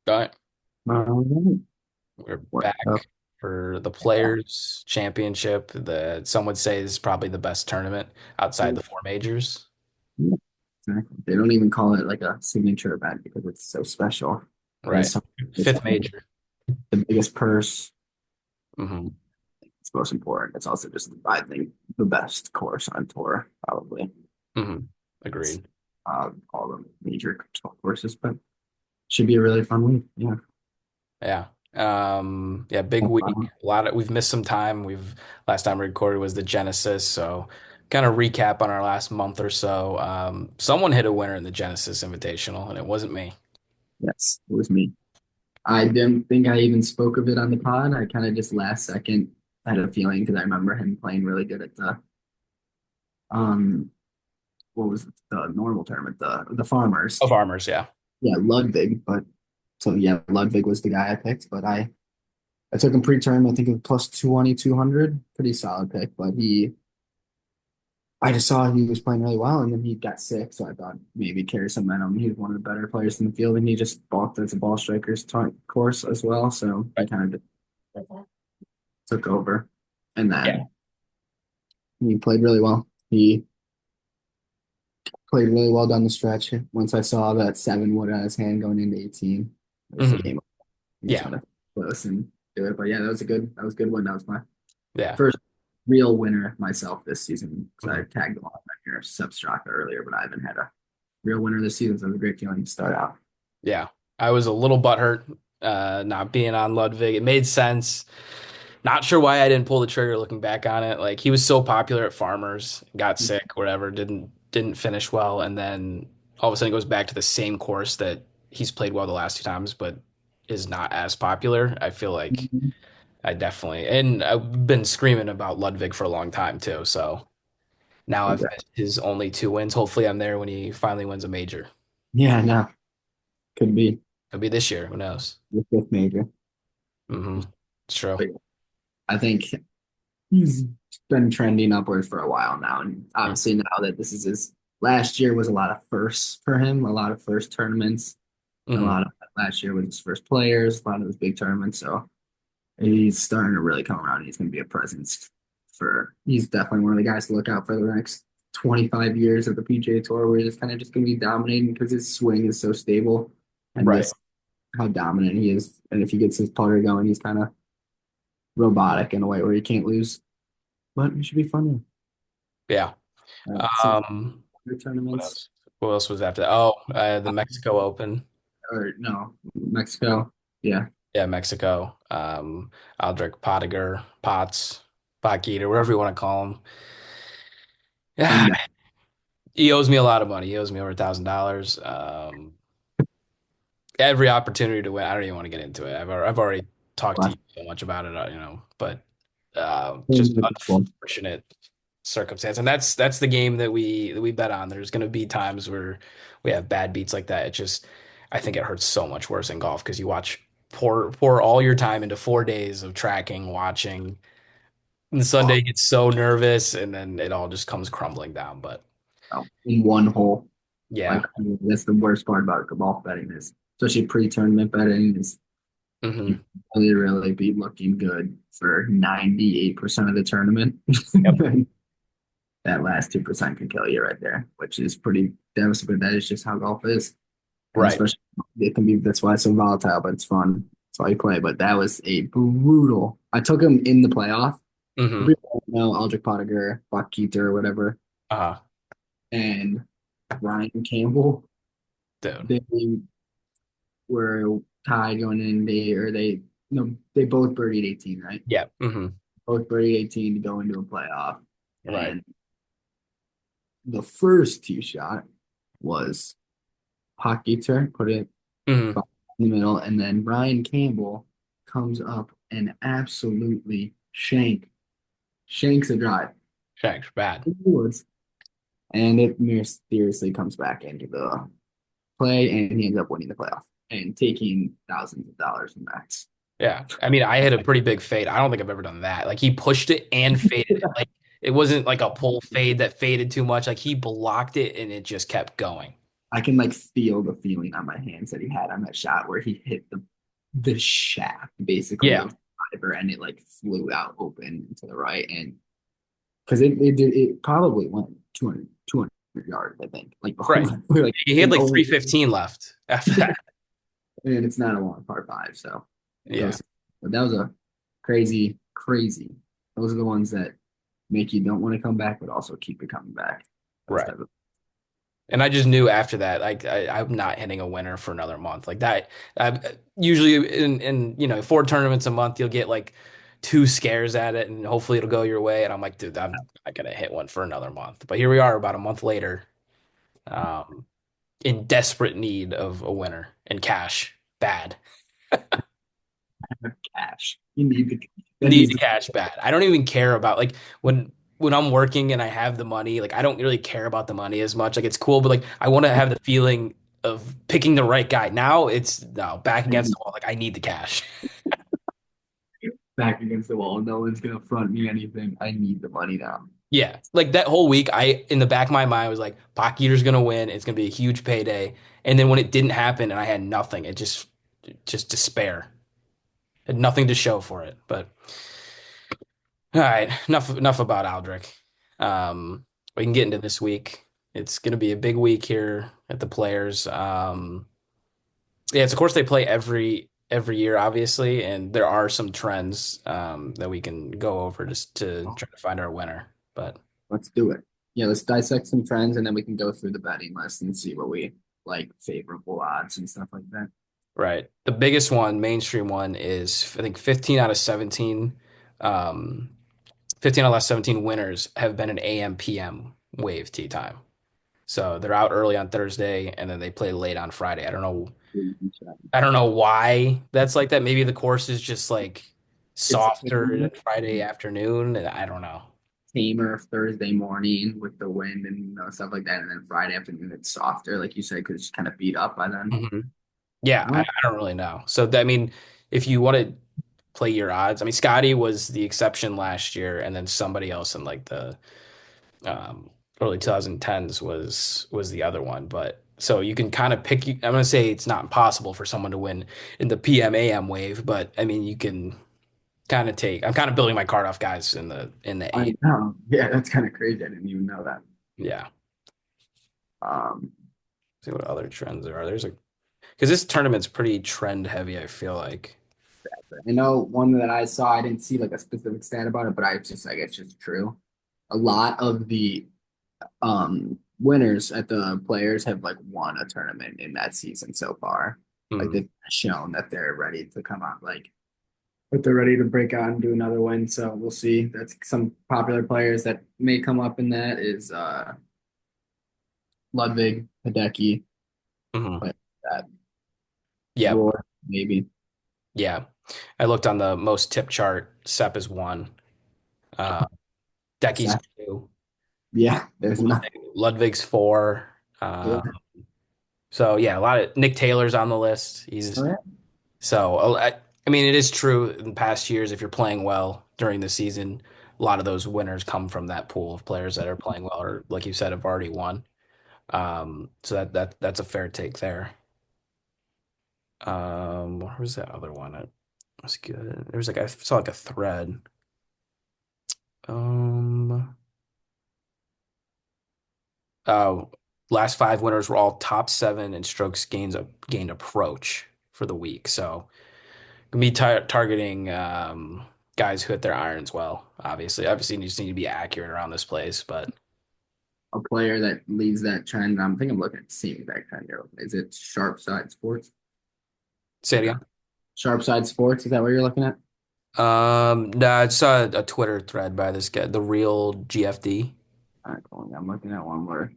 All right, Um, we're what up? back for the Players Championship. Some would say is probably the best tournament outside the four majors. Yeah, exactly. They don't even call it like a signature event because it's so special. But Right. it's Fifth major. the biggest purse. Hmm. It's most important. It's also just, I think, the best course on tour, probably. Hmm. It's Agreed. all the major courses, but should be a really fun week. Yeah. Yeah. Yeah, big week. We've missed some time. Last time we recorded was the Genesis, so kind of recap on our last month or so. Someone hit a winner in the Genesis Invitational, and it wasn't me. Yes, it was me. I didn't think I even spoke of it on the pod. I kind of just last second had a feeling because I remember him playing really good at the um what was it, the normal tournament, the farmers. Of Armors, yeah. Yeah, Ludwig. But so yeah, Ludwig was the guy I picked, but I took him pre-term. I think it was plus 220, 200. Pretty solid pick, but I just saw he was playing really well, and then he got sick, so I thought maybe carry some momentum. He was one of the better players in the field, and he just balked as a ball strikers course as well, so he Right. kind of took over, and Yeah. then he played really well. He played really well down the stretch. Once I saw that seven wood on his hand going into 18, it was the Hmm. game. He just Yeah. had to close and do it. But yeah, that was a good one. That was my Yeah. first real winner myself this season because I Mhm. tagged along on your Substrata earlier, but I haven't had a real winner this season. So it was a great feeling to start out. Yeah. I was a little butthurt not being on Ludwig. It made sense. Not sure why I didn't pull the trigger looking back on it. Like he was so popular at Farmers, got sick, whatever, didn't finish well, and then all of a sudden goes back to the same course that he's played well the last two times, but is not as popular. I feel like Mhm. I definitely and I've been screaming about Ludwig for a long time too. So now I've Exactly. missed his only two wins. Hopefully I'm there when he finally wins a major. Yeah, no, could be It'll be this year. Who knows? the fifth major. Hmm. It's true. But I think he's been trending upwards for a while now, and obviously now that this is his last year was a lot of firsts for him, a lot of first tournaments, a Hmm. lot of last year was his first players, a lot of those big tournaments. So he's starting to really come around. He's going to be a presence for. He's definitely one of the guys to look out for the next 25 years of the PGA Tour, where he's kind of just going to be dominating because his swing is so stable, and Right. just how dominant he is. And if he gets his putter going, he's kind of robotic in a way where he can't lose. But it should be fun. Yeah. Some Um, other what tournaments, else? What else was after that? Oh, the Mexico Open. or no, Mexico. Yeah. Yeah, Mexico. Aldrich Pottinger, Potts, Potgieter, whatever you want to call him. Yeah, And he owes me a lot of money. He owes me over $1,000. Every opportunity to win. I don't even want to get into it. I've already talked to you so much about it, but just unfortunate circumstance. And that's the game that we bet on. There's going to be times where we have bad beats like that. I think it hurts so much worse in golf because you pour all your time into 4 days of tracking, watching. And Sunday gets so nervous, and then it all just comes crumbling down. But in one hole. yeah. Like that's the worst part about golf betting is, especially pre-tournament betting, is you Hmm. really, really be looking good for 98% of the tournament. Yep. That last 2% can kill you right there, which is pretty devastating. That is just how golf is. And Right. especially it can be that's why it's so volatile, but it's fun. That's why you play. But that was a brutal. I took him in the playoff. For Hmm. people who don't know Aldrich Pottinger, Buck Keeter, or whatever, Uh, and Ryan Campbell. dude. They were tied going in. They no, they both birdied 18, right? Yeah. Hmm. Both birdied 18 to go into a playoff. Right. And the first tee shot was Hawkeeter, put it Hmm. in the middle, and then Ryan Campbell comes up and absolutely shanks a drive Shaq's bad. in the woods, and it mysteriously comes back into the play, and he ends up winning the playoff and taking thousands of dollars in max. Yeah. I mean, I had a pretty big fade. I don't think I've ever done that. Like he pushed it and faded it. Like it wasn't like a pull fade that faded too much. Like he blocked it and it just kept going. I can like feel the feeling on my hands that he had on that shot where he hit the shaft basically Yeah, of the driver and it like flew out open to the right and because it probably went 200 yards I think like the whole right. like He had and like only 315 left after yeah, that. and it's not a long par five so it Yeah, goes but that was a crazy those are the ones that make you don't want to come back but also keep you coming back those right. type of And I just knew after that, like I'm not hitting a winner for another month. Like that, I usually in 4 tournaments a month, you'll get like two scares at it, and hopefully it'll go your way. And I'm like, dude, I'm not gonna hit one for another month. But here we are, about a month later, um, in desperate need of a winner and cash. Bad. cash you need the that Need needs the to cash bad. I don't even care about like when I'm working and I have the money, like I don't really care about the money as much. Like it's cool, but like I want to have the feeling of picking the right guy. Now it's no back against the wall. Like I need the cash. back against the wall. No one's gonna front me anything. I need the money now. Yeah. Like that whole week, I in the back of my mind was like, Eater's gonna win. It's gonna be a huge payday. And then when it didn't happen and I had nothing, it just despair. Had nothing to show for it. But all right, enough about Aldrich. We can get into this week. It's going to be a big week here at the Players. Yeah, it's of course they play every year, obviously, and there are some trends that we can go over just to try to find our winner. But Let's do it. Yeah, let's dissect some trends and then we can go through the betting list and see what we like favorable odds and stuff like that. right, the biggest one, mainstream one, is I think 15 out of 17, um, 15 out of last 17 winners have been an AM PM wave tee time. So they're out early on Thursday and then they play late on Friday. I don't know why that's like that. Maybe the course is just like It's softer than Friday afternoon. I don't know. tamer Thursday morning with the wind and stuff like that, and then Friday afternoon it's softer, like you said, because it's kind of beat up by then. Mhm. Yeah, I, Oh, I don't really know. So I mean, if you want to play your odds, I mean, Scotty was the exception last year, and then somebody else in like the um, early 2010s was the other one. But so you can kind of pick. I'm gonna say it's not impossible for someone to win in the PM AM wave, but I mean, you can kind of take. I'm kind of building my card off guys in the I AM. know. Yeah, that's kind of crazy. I didn't even know that. Yeah. Um, See what other trends there are. There's a because this tournament's pretty trend heavy, I feel like. I know one that I saw, I didn't see like a specific stat about it, but I just like it's just true. A lot of the winners at the players have like won a tournament in that season so far. Like Mhm. they've shown that they're ready to come out, like that they're ready to break out and do another win. So we'll see. That's some popular players that may come up in that is Ludwig, Hideki, Mhm. like that. Yep. Roar, maybe. Yeah. I looked on the most tip chart. Sepp is one. Uh, Decky's Seth. two. Yeah, there's enough. Ludwig's four. Uh, Yeah. so yeah, a lot of Nick Taylor's on the list. Oh, He's yeah. so I mean, it is true in past years if you're playing well during the season, a lot of those winners come from that pool of players that are playing well or like you said have already won. So that's a fair take there. What was that other one? It was good. There was like I saw like a thread. Um, oh, last five winners were all top seven in strokes gained approach for the week. So gonna be targeting guys who hit their irons well. Obviously, you just need to be accurate around this place. But A player that leads that trend. I think I'm looking at the same exact trend here. Is it Sharp Side Sports? say it No. again. Sharp Side Sports, is that what you're looking at? No, I saw a Twitter thread by this guy, the real GFD. All right, cool. I'm looking at one where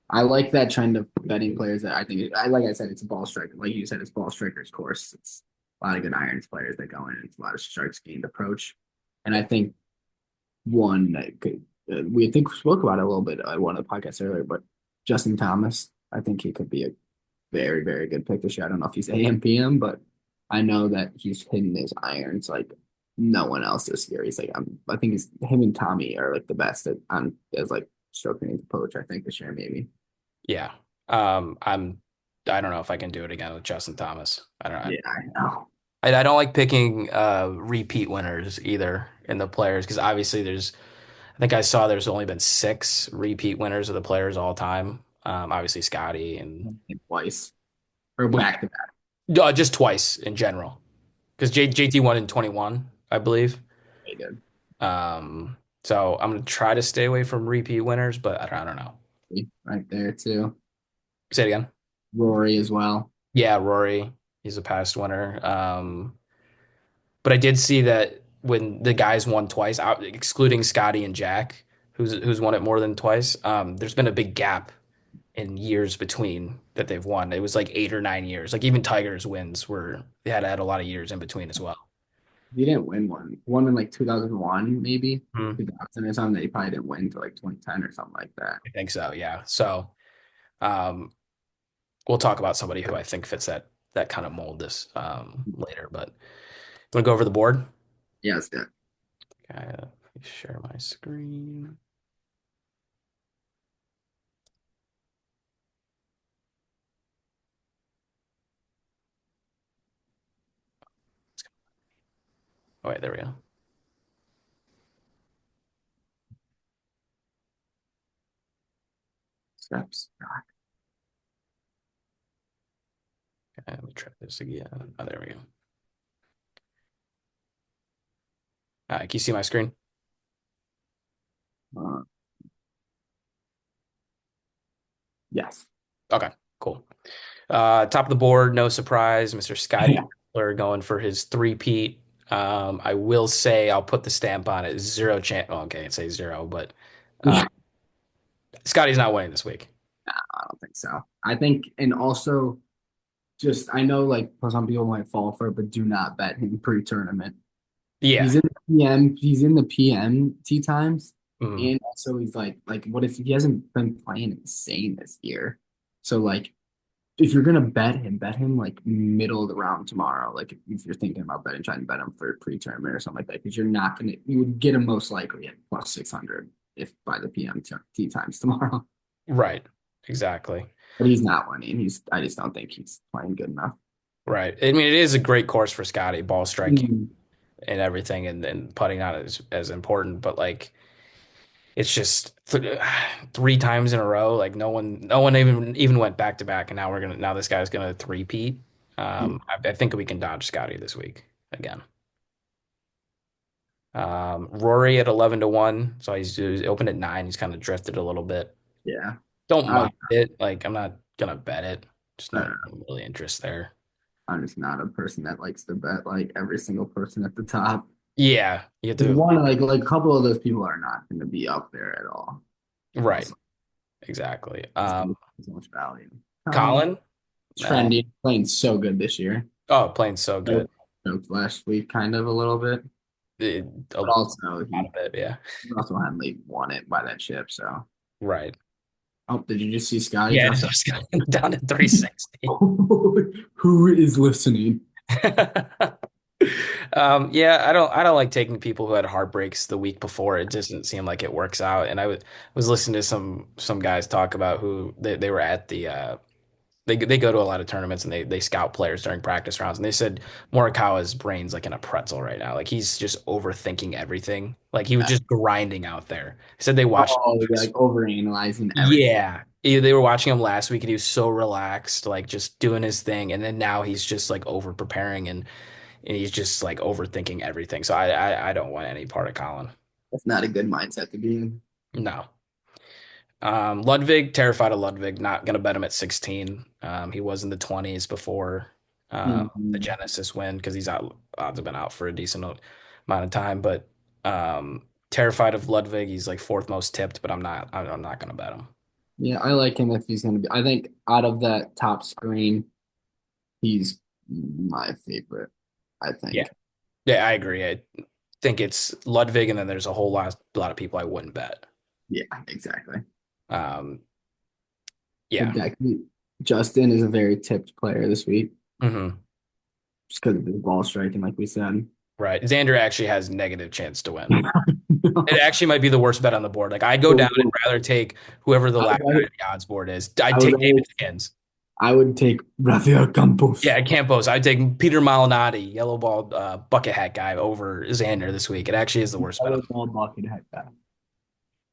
I like that trend of betting players that I think I like I said it's a ball striker. Like you said, it's ball strikers course. It's a lot of good irons players that go in. It's a lot of strikes gained approach. And I think one that could we think we spoke about it a little bit on one of the podcasts earlier, but Justin Thomas, I think he could be a very good pick this year. I don't know if he's AM PM, but I know that he's hitting his irons like no one else this year. He's like I think he's him and Tommy are like the best at on as like stroking into approach. I think this year maybe. Yeah. I'm I don't know if I can do it again with Justin Thomas. I don't know. Yeah, I know. I don't like picking repeat winners either in the players because obviously I think I saw there's only been six repeat winners of the players all time. Obviously Scotty and Twice or yeah, back to back. just twice in general because JT won in 21, I believe. They did. So I'm gonna try to stay away from repeat winners, but I don't know. Right there too. Say it again. Rory as well. Yeah, Rory, he's a past winner. But I did see that when the guys won twice, excluding Scotty and Jack, who's won it more than twice, there's been a big gap in years between that they've won. It was like 8 or 9 years. Like even Tiger's wins were they had a lot of years in between as well. He didn't win one. One in like 2001, maybe Hmm. 2000 or something. That he probably didn't win until like 2010 or something like that. I think so, yeah. So um, we'll talk about somebody who I think fits that kind of mold this later. But want to go over the board? Yeah, it's good. Okay, let me share my screen. Oh wait, there we go. Steps. Okay, let me try this again. Oh, there we go. Can you see my screen? Uh, yes. Okay, cool. Top of the board, no surprise, Mr. Scotty Scheffler going for his three-peat. I will say I'll put the stamp on it. Zero chance. Oh, okay, I'd say zero, but uh, Yeah. Scotty's not winning this week. I don't think so. I think, and also just I know like some people might fall for it, but do not bet him pre-tournament. Yeah. He's in the PM. He's in the PM tee times, Mhm. and also he's like, what if he hasn't been playing insane this year? So like, if you're gonna bet him like middle of the round tomorrow. Like if you're thinking about betting, trying to bet him for pre-tournament or something like that, because you're not gonna, you would get him most likely at plus 600 if by the PM tee times tomorrow. Right. Exactly. But he's not winning. I just don't think he's playing good enough. Right. I mean, it is a great course for Scotty, ball striking Mm. and everything, and putting not as important, but like it's just three times in a row. Like no one even went back to back, and now this guy's gonna three-peat. I think we can dodge Scotty this week again. Rory at 11-1, so he's opened at 9. He's kind of drifted a little bit. Yeah. Don't I, mind it. Like I'm not gonna bet it. Just I no don't know. really interest there. I'm just not a person that likes to bet like every single person at the top. Yeah, you have There's to. one like a couple of those people are not going to be up there at all. Right, Also, exactly. just so much value. Colin, uh, Trendy playing so good this year. oh, playing so good. Choked last week, kind of a little bit, It, a but lot also of it, yeah. he also hadn't won it by that chip. So, Right. oh, did you just see Scotty Yeah, drop so it's going down to 360. Who is listening? Yeah, I don't like taking people who had heartbreaks the week before. It doesn't seem like it works out. And was listening to some guys talk about who they were at they go to a lot of tournaments and they scout players during practice rounds and they said Morikawa's brain's like in a pretzel right now. Like he's just overthinking everything. Like he was just grinding out there. He said they watched Oh, you're like overanalyzing everything. yeah. They were watching him last week and he was so relaxed, like just doing his thing. And then now he's just like over preparing and he's just like overthinking everything. So I don't want any part of Colin. That's not a good mindset to be in. No. Ludwig, terrified of Ludwig, not gonna bet him at 16. He was in the 20s before the Mhm. Genesis win because odds have been out for a decent amount of time. But terrified of Ludwig. He's like fourth most tipped, but I'm not gonna bet him. Yeah, I like him if he's going to be. I think out of that top screen, he's my favorite. I Yeah. think. Yeah, I agree. I think it's Ludwig, and then there's a whole lot of people I wouldn't bet. Yeah, exactly. Um, yeah. Exactly. Justin is a very tipped player this week, Hmm. just because of his ball striking, like we said. Right. Xander actually has negative chance to win. It actually might be the worst bet on the board. Like I'd go down and rather take whoever the I last would guy rather, on the odds board is. I I'd would take rather, David Skins. I would take Rafael Yeah, Campos. at Campos. I'd take Peter Malnati, yellow ball bucket hat guy over Xander this week. It actually is the worst bet. Yellow ball bucket head guy.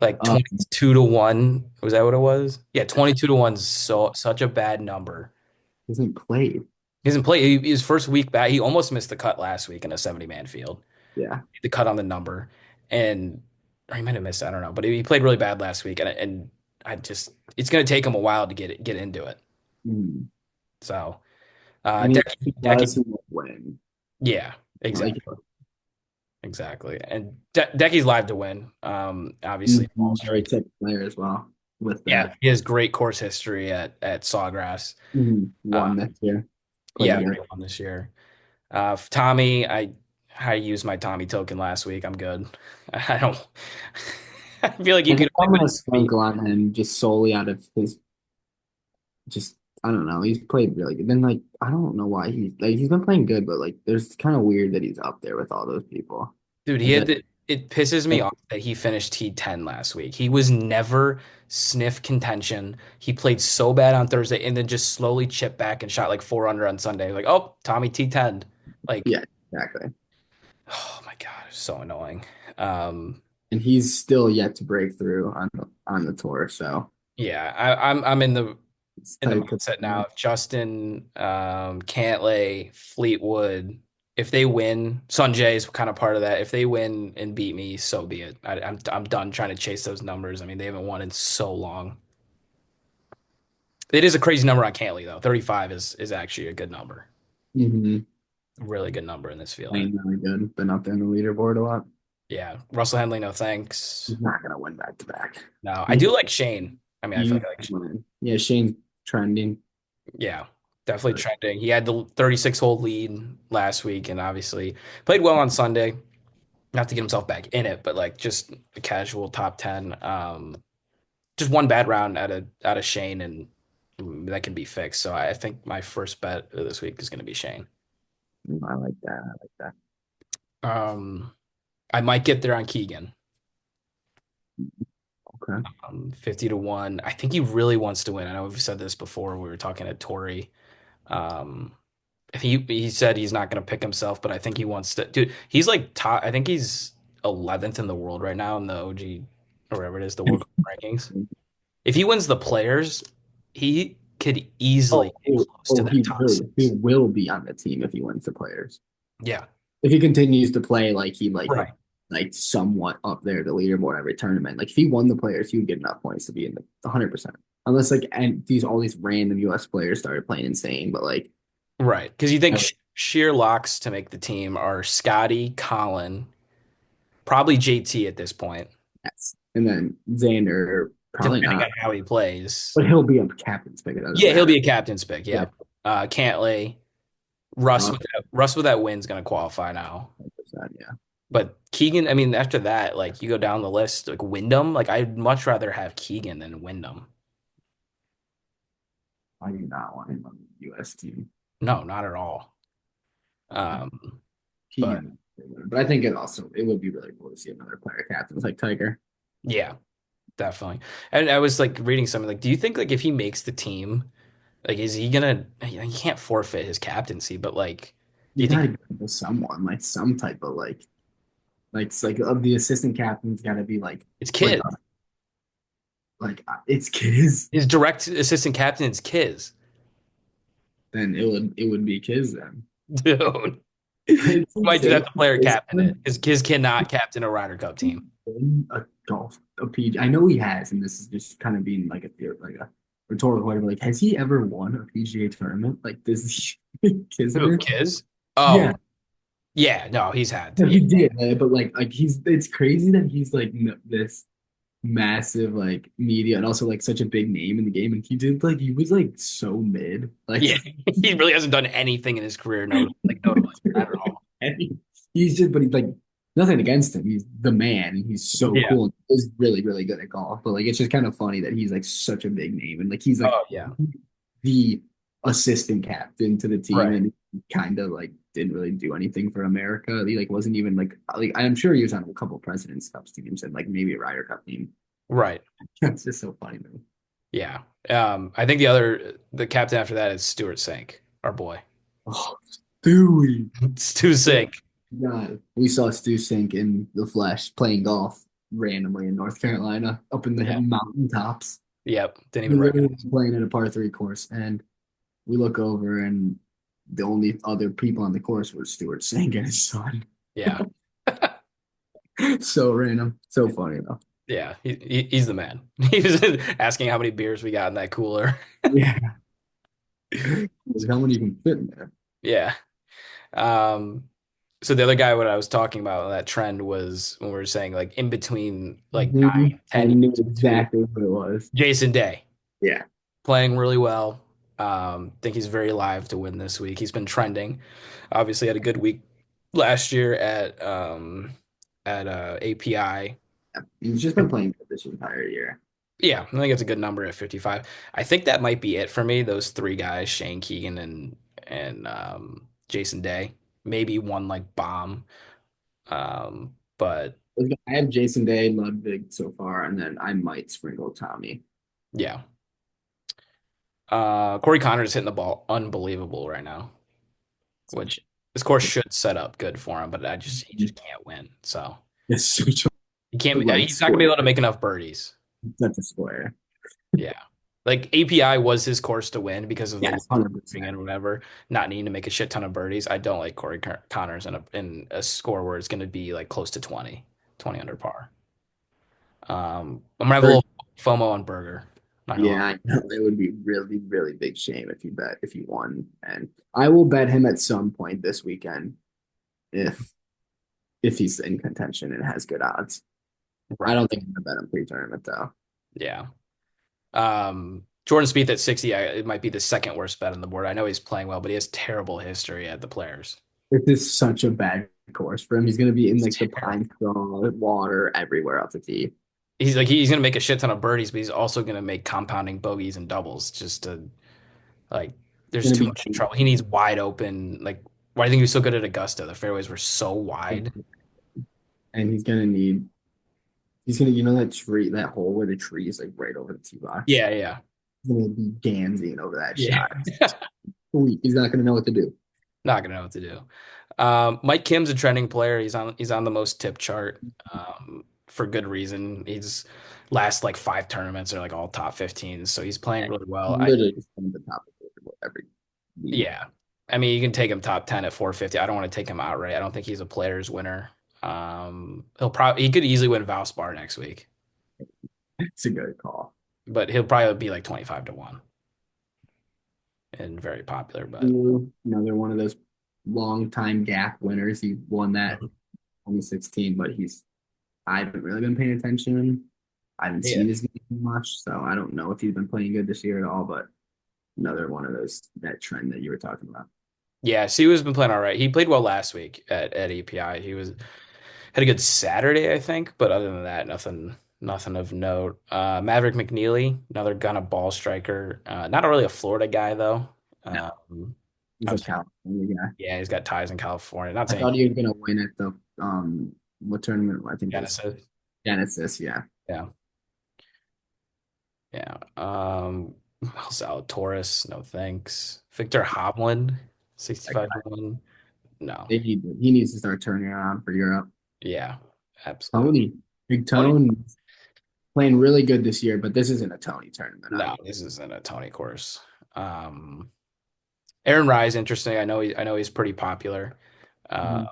Like Um, 22 to 1. Was that what it was? Yeah, 22 to 1 is such a bad number. hasn't played. He hasn't played his first week back. He almost missed the cut last week in a 70-man field. Yeah. The cut on the number. And or he might have missed, I don't know. But he played really bad last week and I just it's gonna take him a while to get into it. Mm. So I mean, if he Decky, does, he will win. yeah, Like, exactly. Exactly. And Decky's live to win. Obviously, very tech player as well with yeah, that. he has great course history at Sawgrass. Uh, One next year. yeah, Played good. already won this year. Tommy, I used my Tommy token last week. I'm good. I don't. I feel like you And could I'm win gonna with sprinkle on him just solely out of his just I don't know. He's played really good. Then like I don't know why he's been playing good, but like there's kind of weird that he's up there with all those people. dude. Like that. It pisses me off that he finished T10 last week. He was never sniff contention. He played so bad on Thursday and then just slowly chipped back and shot like 4 under on Sunday. Like, oh, Tommy T10. Like, Yeah, exactly. oh my God, it's so annoying. Um, And he's still yet to break through on the tour. So yeah, I'm it's in the tight. mindset now of Justin, Cantlay, Fleetwood. If they win, Sanjay is kind of part of that. If they win and beat me, so be it. I'm done trying to chase those numbers. I mean, they haven't won in so long. It is a crazy number on Cantlay though. 35 is actually a good number. Mm-hmm. Really good number in this field. And Playing really good. Been up there in the leaderboard a lot. yeah, Russell Henley, no thanks. He's not gonna win back to back. No, I He's do like Shane. I mean, I feel huge like win. Yeah, Shane's trending. yeah, definitely But trending. He had the 36-hole lead last week and obviously played well on Sunday. Not to get himself back in it, but like just a casual top 10. Just one bad round out of Shane and that can be fixed. So I think my first bet of this week is going to be Shane. I like that. I like that. Um, I might get there on Keegan. Okay. 50 to 1. I think he really wants to win. I know we've said this before. We were talking to Tori. Um, he said he's not going to pick himself, but I think he wants to. Dude, he's like top. I think he's 11th in the world right now in the OG or whatever it is, the World Cup rankings. If he wins the players, he could easily get close to that top He six. will be on the team if he wins the players. Yeah, If he continues to play right, like somewhat up there the leaderboard every tournament. Like if he won the players, he would get enough points to be in the 100%. Unless like and these all these random US players started playing insane, but like right. Because you think uh, sheer locks to make the team are Scotty, Colin, probably JT at this point, yes. And then Xander probably depending not, on how he plays. but he'll be a captain's pick. It doesn't Yeah, he'll matter. be a captain's pick. Yeah, Yeah. Cantlay, uh, Russ with that win's gonna qualify now. 100%, yeah. But Keegan, I mean, after that, like you go down the list, like Wyndham, like I'd much rather have Keegan than Wyndham. I do not want him on the US team. No, not at all. Um, but Keegan, but I think it would be really cool to see another player captains like Tiger. yeah, definitely. And I was like reading something like, do you think like if he makes the team, like is he gonna? He can't forfeit his captaincy, but like, do You you think gotta give it to someone like some type of like it's like of the assistant captain's got to be it's like Kid? it's Kiz. His direct assistant captain is Kiz, Then it would be Kiz then. dude. It's Might just have insane. to player It's captain it because Kiz cannot captain a Ryder Cup team. been a golf a PG. I know he has, and this is just kind of being like a rhetorical whatever. Like, has he ever won a PGA tournament? Like this Who, Kisner? Kiz? Yeah, Oh, yeah, no, he's had no, to. Yeah. he did, but like he's it's crazy that he's like this massive like media and also like such a big name in the game, and he was like so mid, like Yeah, he really hasn't done anything in his career, notably, not at all. and he's just but he's like nothing against him. He's the man, and he's so Yeah. cool and he's really really good at golf. But like it's just kind of funny that he's like such a big name, and like he's like Oh, yeah. the assistant captain to the team, Right. and kind of like didn't really do anything for America. He like wasn't even like I'm sure he was on a couple Presidents Cup teams and like maybe a Ryder Cup team. Right. That's just so funny, man. Yeah. I think the captain after that is Stuart Sink, our boy. Oh, Stewie. Stu Sink. God, we saw Stu Sink in the flesh playing golf randomly in North Carolina up in the Yeah. mountaintops. Yep. Didn't We even literally recognize was him. playing in a par three course, and we look over, and the only other people on the course were Stuart Sink and his son. Yeah. So random, so funny though. Yeah. He's the man. He was asking how many beers we got in that cooler. Yeah, how many you can fit in there? Yeah. Um, so the other guy, what I was talking about, that trend was when we were saying like in between like Mhm. nine, I 10 knew years between exactly what it was. Jason Day Yeah, playing really well. Think he's very live to win this week. He's been trending. Obviously had a good week last year at API. he's just been playing good this entire year. Yeah, I think it's a good number at 55. I think that might be it for me. Those three guys, Shane Keegan and Jason Day. Maybe one like bomb. But I have Jason Day, Ludwig so far, and then I might sprinkle Tommy. yeah. Corey Connors is hitting the ball unbelievable right now, which this course should set up good for him, but he just can't win. So It's such he can't. like He's not gonna be square. able to make enough birdies. Such a square. Yeah. Like API was his course to win because of the Yes, 100%. and whatever, not needing to make a shit ton of birdies. I don't like Connors in a score where it's going to be like close to 20 under par. I'm gonna have a little FOMO on Berger. Not gonna lie. Yeah, I know. It would be really, really big shame if you won. And I will bet him at some point this weekend if if he's in contention and has good odds. I Right. don't think I'm gonna bet him pre-tournament though. Yeah. Jordan Spieth at 60, it might be the second worst bet on the board. I know he's playing well, but he has terrible history at the Players. This is such a bad course for him. He's gonna be in It's like the terrible. pine straw water everywhere off the tee. He's gonna make a shit ton of birdies, but he's also gonna make compounding bogeys and doubles just to like. It's There's gonna too be much trouble. He needs wide open. Like, why do you think he was so good at Augusta? The fairways were so wide. and he's gonna need he's gonna that tree that hole where the tree is like right over the tee box. Yeah, yeah, He's gonna be Ganzing over that yeah. shot. Sweet. He's not gonna know what to do. Not gonna know what to do. Mike Kim's a trending player. He's on the most tip chart for good reason. He's last like five tournaments are like all top 15, so he's playing really well. Literally just come to the top of every week. Yeah, I mean you can take him top 10 at 450. I don't want to take him outright. I don't think he's a player's winner. He could easily win Valspar next week, It's a good call. but he'll probably be like 25 to 1 and very popular. But Another one of those long time gap winners. He won that 2016, but I haven't really been paying attention. I haven't yeah, seen his game much, so I don't know if he's been playing good this year at all. But another one of those that trend that you were talking about. yeah, Siwa's been playing all right. He played well last week at API. He was had a good Saturday, I think, but other than that, nothing of note. Maverick McNeely, another gun of ball striker. Not really a Florida guy though. No, Um, he's a obviously, California guy. yeah, he's got ties in California. Not I saying thought he was gonna win at the what tournament? I think it was Genesis. Genesis. Yeah, Yeah, yeah. Zalatoris, no thanks. Victor Hovland, that 65 guy. win. No. He needs to start turning around for Europe. Yeah, absolutely. Tony, Big Tony? Tone, playing really good this year, but this isn't a Tony tournament. No, this isn't a Tony course. Um, Aaron Rise, interesting. I know he's pretty popular. Uh, Mhm.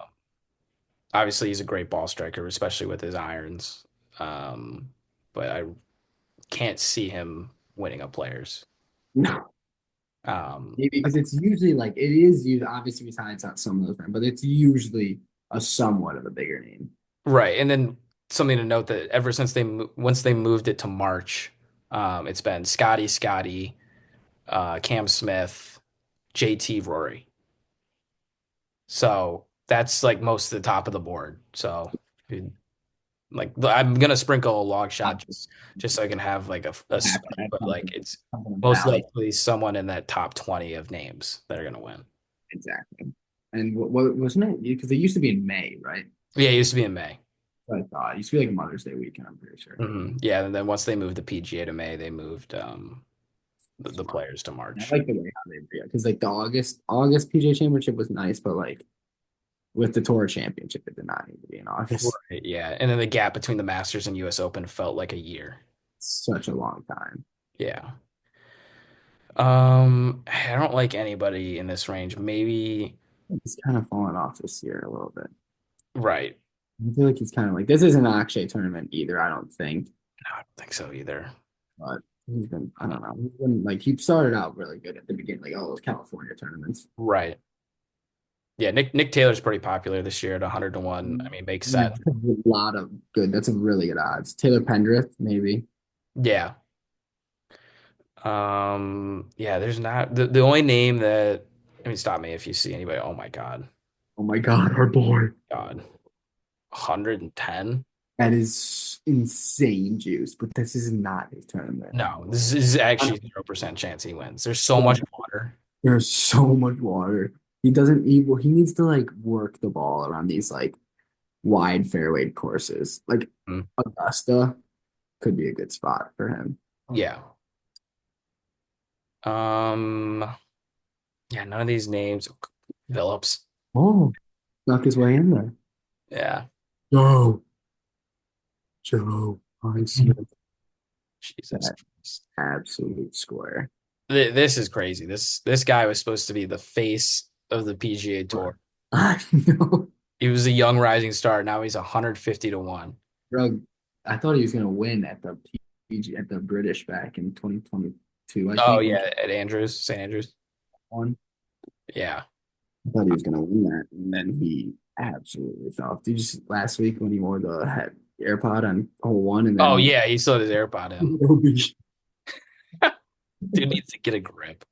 obviously, he's a great ball striker, especially with his irons. Um, but I can't see him winning up players. No, Um, maybe because it's usually like it is usually obviously besides not some of those, but it's usually a somewhat of a bigger name. right, and then something to note that ever since once they moved it to March, it's been Scotty, Cam Smith, JT, Rory. So that's like most of the top of the board. So like I'm gonna sprinkle a log shot just so I can have like a spike, but like it's most Valley. likely someone in that top 20 of names that are gonna win. Exactly. And what wasn't it? Because they used to be in May, right? Yeah, it used to be in May. I thought it used to be like Mother's Day weekend. I'm pretty sure. Yeah, and then once they moved the PGA to May, they moved the Smart. players to I March. like the way how they do it because like the August PGA Championship was nice, but like with the Tour Championship, it did not need to be in August. Right, yeah. And then the gap between the Masters and US Open felt like a year. Such a long time. Yeah. I don't like anybody in this range. Maybe He's kind of fallen off this year a little bit. right. I feel like he's kind of like this isn't an Akshay tournament either. I don't think, No, I don't think so either. but he's been I don't know. He's been like he started out really good at the beginning, like all those California tournaments. Right. Yeah, Nick Taylor's pretty popular this year at 100 to 1. I mean, makes Yeah, sense. that's a lot of good. That's a really good odds. Taylor Pendrith, maybe. Yeah. Yeah, there's not the only name that I mean, stop me if you see anybody. Oh my God. Oh my God, our boy. God. 110? That is insane juice, but this is not his tournament. No, this is actually 0% chance he wins. There's so much water. There's so much water. He doesn't well, he needs to like work the ball around these like wide fairway courses. Like Mm, Augusta could be a good spot for him. yeah. Um, yeah, none of these names. Phillips. Oh, snuck his way in there. Yeah. Joe, Joe Highsmith. Jesus That Christ. absolute square. This is crazy. This guy was supposed to be the face of the PGA Tour. I know. He was a young rising star. Now he's 150 to 1. Bro, I thought he was gonna win at the PG at the British back in 2022, I Oh think, when yeah, at Andrews, St. Andrews. won. Yeah. I thought he was gonna win that, and then he absolutely fell off. Did you see last week when he wore the head AirPod on hole one, and Oh then yeah, he still had his AirPod in. Dude needs to get a grip.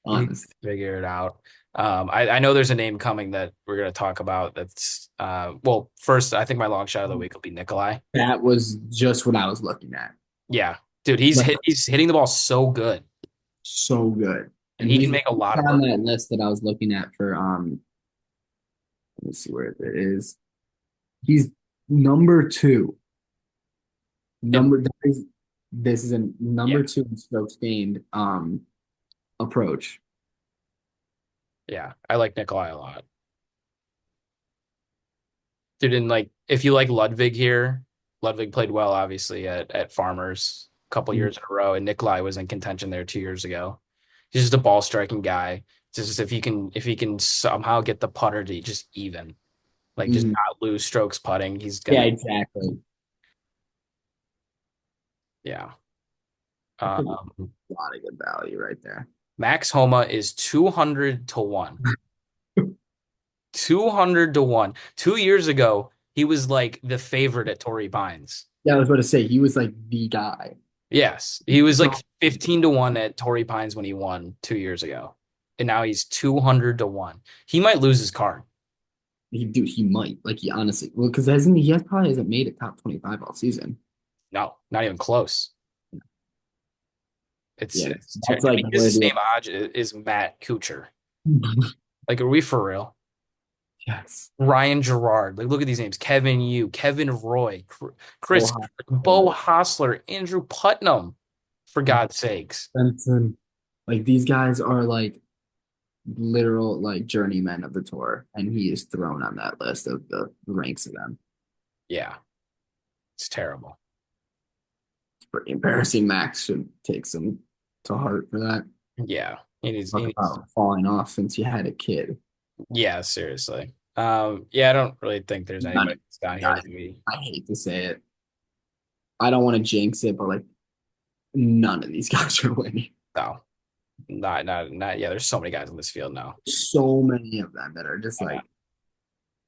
He needs honest, to figure it out. I know there's a name coming that we're gonna talk about. That's well, first I think my long shot of the week will be Nikolai. that was just what I was looking at. Yeah, dude, Like he's hitting the ball so good, so good, and and he can he's make a lot of on birdies. that list that I was looking at for Let me see where it is. He's number two. And Number that is this is a yeah, number two in strokes gained approach. yeah, I like Nikolai a lot. Dude, and like if you like Ludwig here, Ludwig played well, obviously at Farmers a couple years in a row, and Nikolai was in contention there 2 years ago. He's just a ball striking guy. Just if he can somehow get the putter to just even, like just Mhm. not lose strokes putting, he's Yeah, gonna exactly. yeah. That's a Um, lot of good value right there. Max Homa is 200 to 1. 200 to 1. 2 years ago, he was like the favorite at Torrey Pines. Yeah, I was about to say he was like the guy. Yes, he was like So 15 to 1 at Torrey Pines when he won 2 years ago. And now he's 200 to 1. He might lose his card. he might like he honestly well because hasn't he has probably hasn't made a top 25 all season. No, not even close. Yeah, It's that's terrible. like where His the name is Matt Kuchar. Like, are we for real? yes. Ryan Gerard. Like, look at these names: Kevin Yu, Kevin Roy, Chris, Ohio Bo Hostler, Andrew Putnam. For God's sakes, Benson. Like these guys are like literal like journeymen of the tour, and he is thrown on that list of the ranks of them. yeah, it's terrible. It's pretty embarrassing. Max should take some to heart for that. Yeah, he Talk needs. about falling off since you had a kid. Yeah, seriously. Yeah, I don't really think there's anybody None, that's down here I, that we. I hate to say it. I don't want to jinx it, but like none of these guys are winning. No, not. Yeah, there's so many guys in this field now. So many of them that are just I know.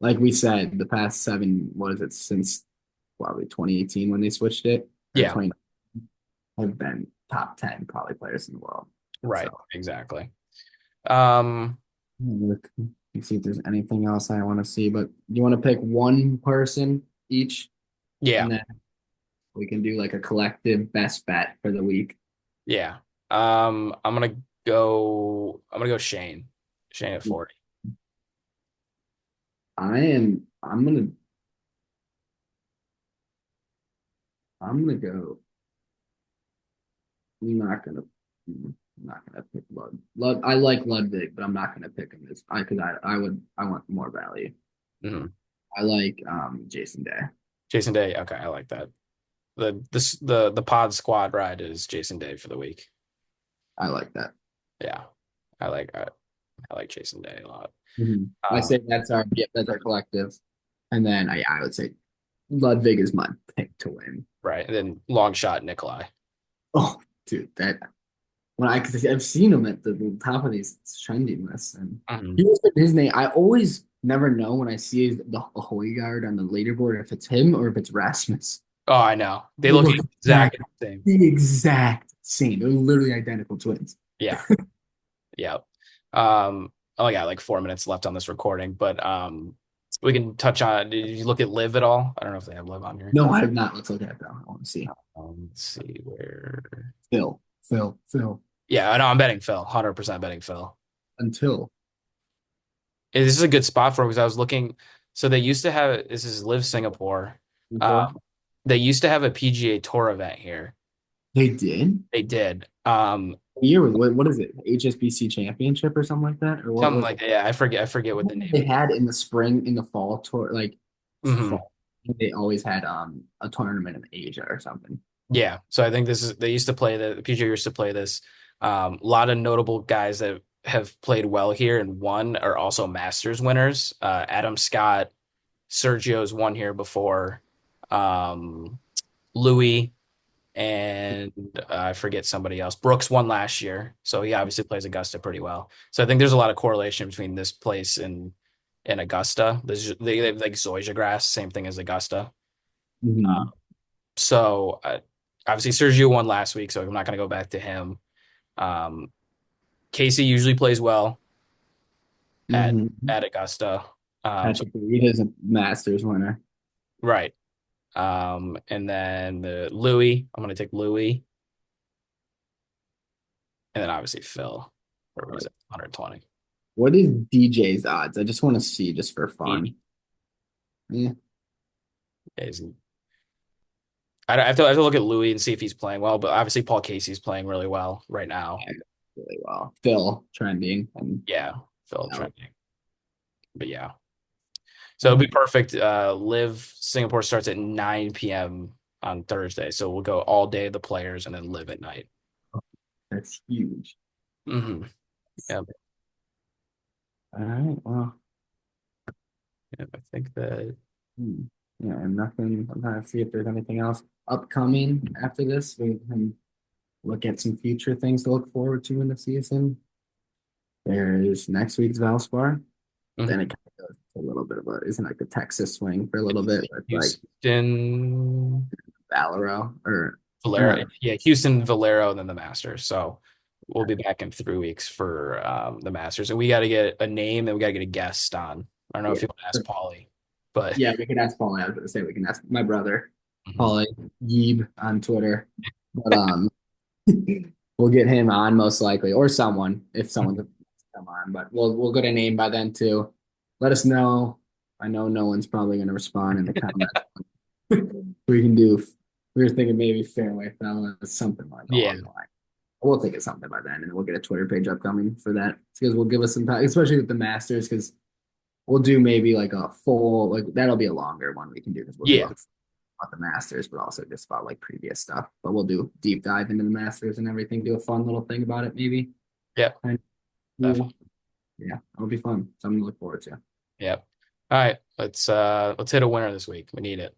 like we said, the past seven, what is it, since probably 2018 when they switched it, or Yeah, 20 have been top 10 probably players in the world. right. So Exactly. Um, look and see if there's anything else I want to see. But you want to pick one person each, yeah, and then we can do like a collective best bet for the week. yeah. I'm gonna go Shane. Shane at 40. I'm gonna go. I'm not gonna pick I like Ludwig, but I'm not gonna pick him this. I want more value. Mhm. I like Jason Day. Jason Day. Okay, I like that. The pod squad ride is Jason Day for the week. I like that. Yeah, I like I, I like Jason Day a lot. I Um, say that's our collective, and then I would say Ludwig is my pick to win. right, and then long shot Nikolai. Oh, dude, that when cause I've seen him at the top of these trending lists, and he Mhm. was his name. I always never know when I see the Hoygaard on the leaderboard if it's him or if it's Rasmus. Oh, I know. They They look look exactly the same. the exact same. They're literally identical twins. Yeah, yeah. Only got like 4 minutes left on this recording, but we can touch on. Did you look at Live at all? I don't know if they have Live on here. No, I have not. Let's look at it though. I want to see. Let's see where. Phil. Yeah, I know. I'm betting Phil. 100% betting Phil. Until. This is a good spot for him because I was looking. So they used to have this is Live Singapore. Before. Um, they used to have a PGA Tour event here. They did? They did. Year what is it? HSBC Championship or something like that? Or what Something was like that. Yeah, I forget what the name they of it. had in the spring, in the fall tour, like Mhm. fall? They always had a tournament in Asia or something. Yeah. So I think this is they used to play the PGA used to play this. A lot of notable guys that have played well here and won are also Masters winners. Adam Scott, Sergio's won here before. Um, Louis and I forget somebody else. Brooks won last year, so he obviously plays Augusta pretty well. So I think there's a lot of correlation between this place and Augusta. They have like Zoysia grass, same thing as Augusta. Hmm. So obviously Sergio won last week, so I'm not going to go back to him. Um, Casey usually plays well at Hmm. at Augusta. So Patrick Reed is a Masters winner. right. And then the Louis, I'm going to take Louis, and then obviously Phil. Where was it? 120. What is DJ's odds? I just want to see just for fun. Yeah, I have to look at Louis and see if he's playing well, but obviously Paul Casey's playing really well right now. really well. Phil trending and Yeah, Phil yeah. trending. But yeah. So it'll be perfect. Live Singapore starts at 9 p.m. on Thursday. So we'll go all day the players and then live at night. That's huge. Hmm. Yeah. All right. Well, Yeah, I think that hmm. Yeah, and nothing. I'm trying to see if there's anything else upcoming after this. We can look at some future things to look forward to in the season. There's next week's Valspar. Then mhm. it kind of goes a little bit of a, isn't like the Texas swing for a little bit, but like Houston, Valero or Valero. not. Yeah, Houston, Valero, and then the Masters. So we'll be back in 3 weeks for the Masters. And we got to get a name and we got to get a guest on. I don't know if Yeah. you want to ask Paulie, but Yeah, we can ask Paul. I was gonna say we can ask my brother, mhm. Paulie Yeeb on Twitter. But we'll get him on most likely, or someone if someone's come on. But we'll get a name by then too. Let us know. I know no one's probably gonna respond in the comments. We can do. We were thinking maybe fairway fellas, something like Yeah. along the line. We'll think of something by then, and then we'll get a Twitter page upcoming for that because we'll give us some time, especially with the Masters, because we'll do maybe like a full like that'll be a longer one we can do because we'll do Yeah. about the Masters, but also just about like previous stuff. But we'll do deep dive into the Masters and everything. Do a fun little thing about it, maybe. Yeah. And cool. Definitely. Yeah, it'll be fun. Something to look forward to. Yeah. All right. Let's hit a winner this week. We need it.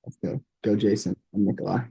Let's go. Go, Jason and Nikolai.